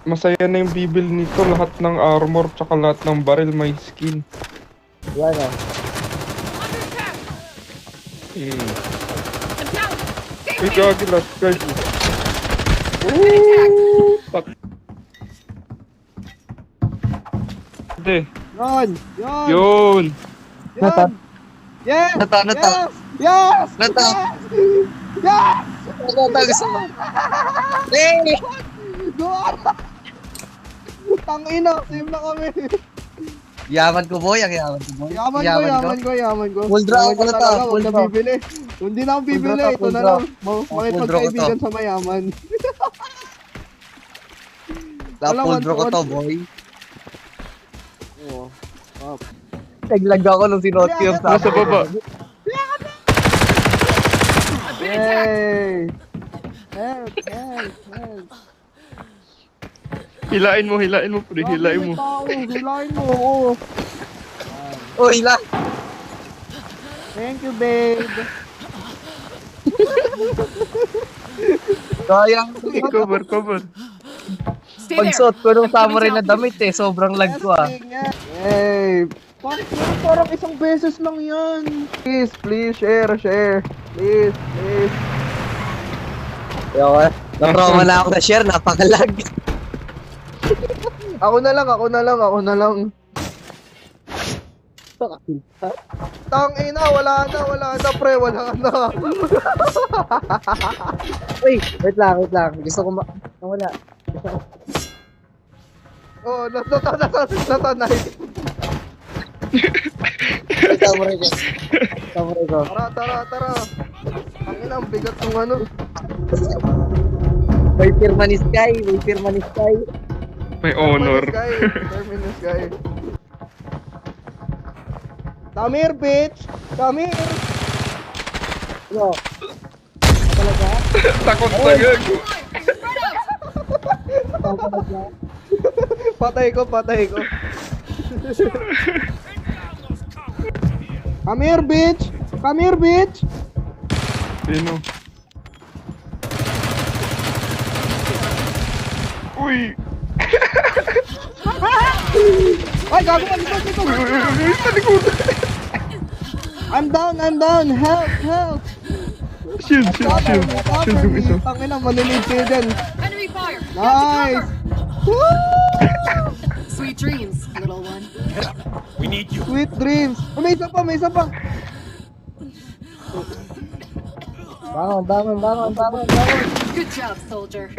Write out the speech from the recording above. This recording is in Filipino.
masaya na yung bibil nito. Lahat ng armor tsaka lahat ng barrel may skin. Yan o. Uy, gagi last guys. Tak. Hindi. Yan! Yan! Yun. Yan! Yes! Nata. Yes! Nata. Yes! Gusto mo. Eh! Doon! Tangina, same na kami. Yaman ko boy, ang yaman ko boy. Yaman ko. Full draw ako na to, Talaga, full huwag na draw. bibili. Hindi na ako bibili, draw, ito full na draw. lang. Makipagkaibigan Full draw ko sa mayaman. Na-full draw ko to boy. Oo. Up. Naglag ako nung sinuot ko yung Nasa baba. Hey! Help! Help! Hilain mo pre. Hilain mo. Hilain mo, oo. Oh, hila. Thank you, babe. Sayang. Cover. Pagsuot ko nung samurai na damit eh, sobrang lag ko ah. Hey! Parang isang beses lang yan. Please, share. Please. Yo, na-trauma na ako na share, napakalag. Ako na lang. Tangina, wala na, pre, wala na. Uy, wait lang. Gusto ko wala. Oh, nasa nice. Samurai ko. Tara. Tangina, ang bigat ng ano. May pirma ni Sky. May honor. Terminus guy. Come here, bitch. Come here. Ano? Takot na gago. Patay ko. Come here, bitch. Sino? Uy! Ay, gago ka dito. Sa likod! I'm down. Help. Shield yung isa. Tangina, manilid kayo dyan. Enemy fire! Nice. Sweet dreams, little one. Sweet dreams. Oh, may isa pa. Bangon. Good job, soldier.